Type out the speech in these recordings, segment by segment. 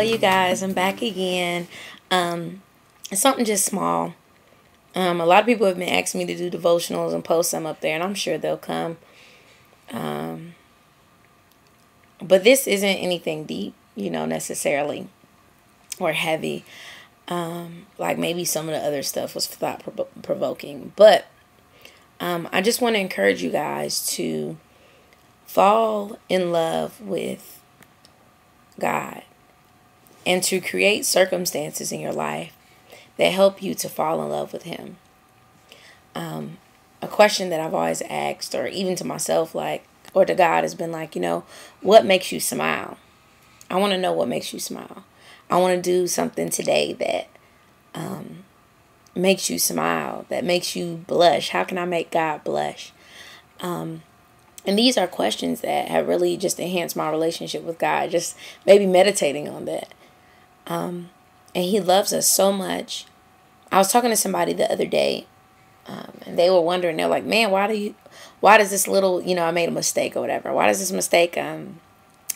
you guys, I'm back again. It's something just small. A lot of people have been asking me to do devotionals and post some up there, and I'm sure they'll come. But this isn't anything deep, necessarily, or heavy. Like maybe some of the other stuff was thought provoking. But I just want to encourage you guys to fall in love with God and to create circumstances in your life that help you to fall in love with Him. A question that I've always asked, or even to myself, or to God, has been what makes you smile? I want to know what makes you smile. I want to do something today that makes you smile, that makes you blush. How can I make God blush? And these are questions that have really just enhanced my relationship with God, just maybe meditating on that. And He loves us so much. I was talking to somebody the other day, and they were wondering, they're like, man, why does this little, I made a mistake or whatever. Why does this mistake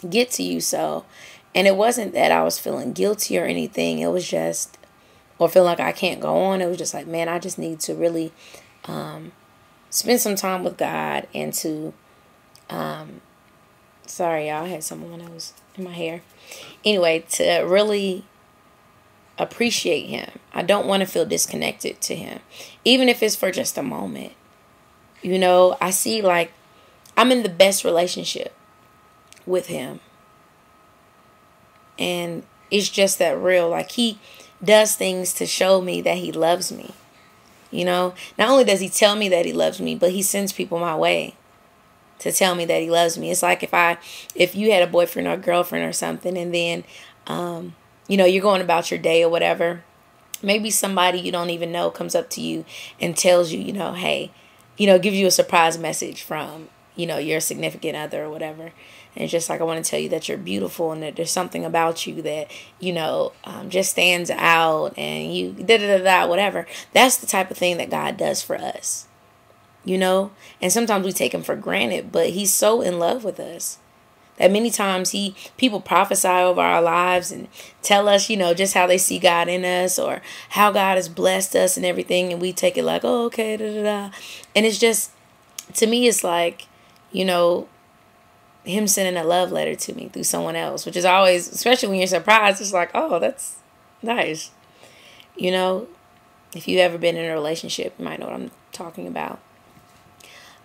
get to you so? And it wasn't that I was feeling guilty or anything. It was just, or feeling like I can't go on. It was just like, man, I just need to really spend some time with God and to, sorry, y'all, I had someone that was in my hair. Anyway, to really appreciate Him. I don't want to feel disconnected to Him, even if it's for just a moment. I see I'm in the best relationship with Him, and it's just that real. He does things to show me that He loves me. Not only does He tell me that He loves me, but He sends people my way to tell me that He loves me. It's like if you had a boyfriend or a girlfriend or something, and then you're going about your day or whatever. Maybe somebody you don't even know comes up to you and tells you, hey, gives you a surprise message from, your significant other or whatever. And it's just like, I want to tell you that you're beautiful and that there's something about you that, just stands out, and you whatever. That's the type of thing that God does for us, and sometimes we take Him for granted, but He's so in love with us that many times people prophesy over our lives and tell us, just how they see God in us or how God has blessed us and everything. And we take it like, oh, okay, And it's just, to me, it's like, Him sending a love letter to me through someone else, which is always, especially when you're surprised, it's like, oh, that's nice. If you've ever been in a relationship, you might know what I'm talking about.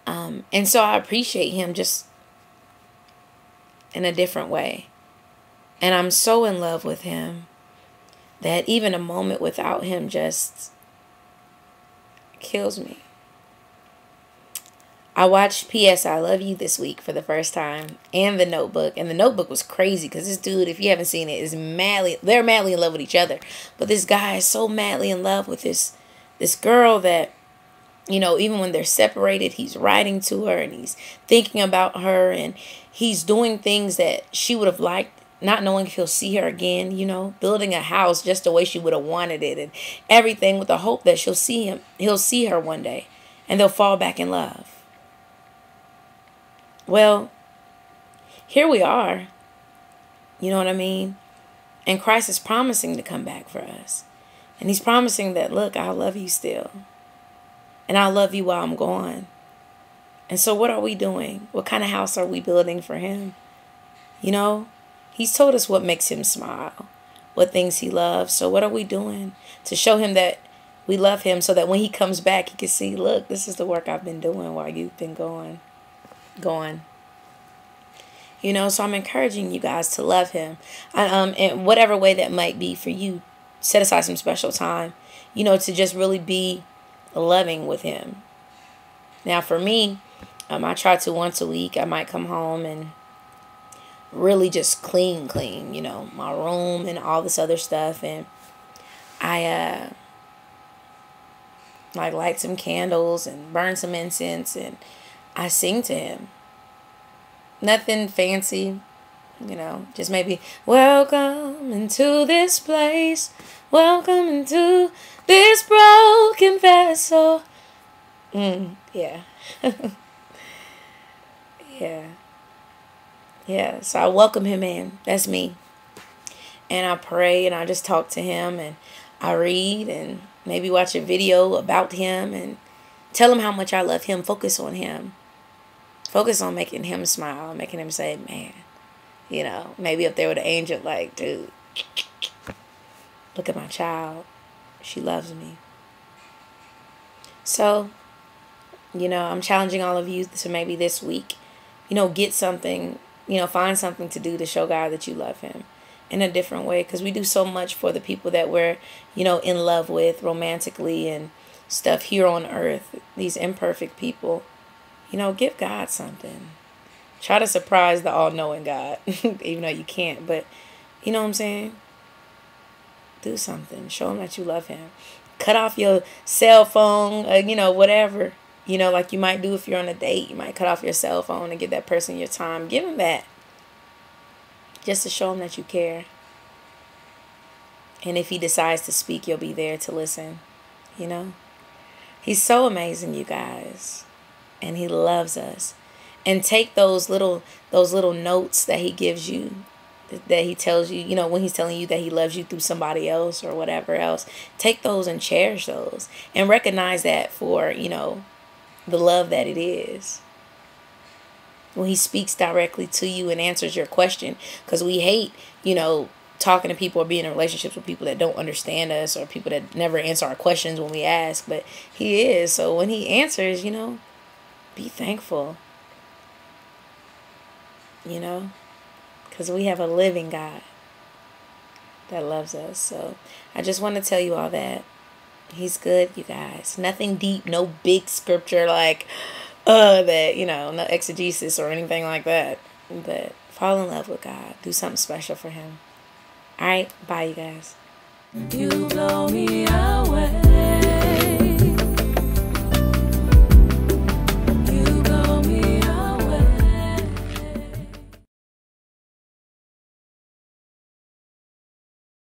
And so I appreciate Him just in a different way. And I'm so in love with Him that even a moment without Him just kills me. I watched P.S. I Love You this week for the first time, and The Notebook. And The Notebook was crazy because this dude, if you haven't seen it, they're madly in love with each other. But this guy is so madly in love with this girl that, even when they're separated, he's writing to her and he's thinking about her, and he's doing things that she would have liked, not knowing if he'll see her again, building a house just the way she would have wanted it, and everything with the hope that he'll see her one day and they'll fall back in love. Well, here we are. You know what I mean? And Christ is promising to come back for us. And He's promising that, look, I love you still. And I'll love you while I'm gone. And so what are we doing? What kind of house are we building for Him? He's told us what makes Him smile, what things He loves. So what are we doing to show Him that we love Him, so that when He comes back, He can see, look, this is the work I've been doing while you've been gone. So I'm encouraging you guys to love Him. In whatever way that might be for you, set aside some special time, to just really be loving with Him. Now for me, I try to once a week. I might come home and really just clean, my room and all this other stuff. And I light some candles and burn some incense, and I sing to Him. Nothing fancy, just maybe, welcome into this place. Welcome into this broken vessel. Yeah. Yeah. So I welcome Him in. That's me. and I pray and I just talk to him, and I read and maybe watch a video about him and tell him how much I love him. Focus on him. Focus on making him smile, making him say, man, you know, maybe up there with an angel, like, dude, look at my child. She loves me. So, you know, I'm challenging all of you to maybe this week, you know, get something, you know, find something to do to show God that you love him in a different way. Because we do so much for the people that we're, you know, in love with romantically and stuff here on earth. These imperfect people, you know, give God something. Try to surprise the all-knowing God, even though you can't. But, you know what I'm saying? Do something. Show him that you love him. Cut off your cell phone, you know, whatever. You know, like you might do if you're on a date. You might cut off your cell phone and give that person your time. Give him that. Just to show him that you care. And if he decides to speak, you'll be there to listen. You know? He's so amazing, you guys. And he loves us. And take those little notes that he gives you, that he tells you, you know, when he's telling you that he loves you through somebody else or whatever else. Take those and cherish those. And recognize that for, you know, the love that it is. When he speaks directly to you and answers your question. Because we hate, you know, talking to people or being in relationships with people that don't understand us or people that never answer our questions when we ask. But he is. So when he answers, you know, be thankful. You know, because we have a living God that loves us. So I just want to tell you all that. He's good, you guys. Nothing deep, no big scripture like that, you know, no exegesis or anything like that. But fall in love with God. Do something special for him. All right, bye, you guys. You blow me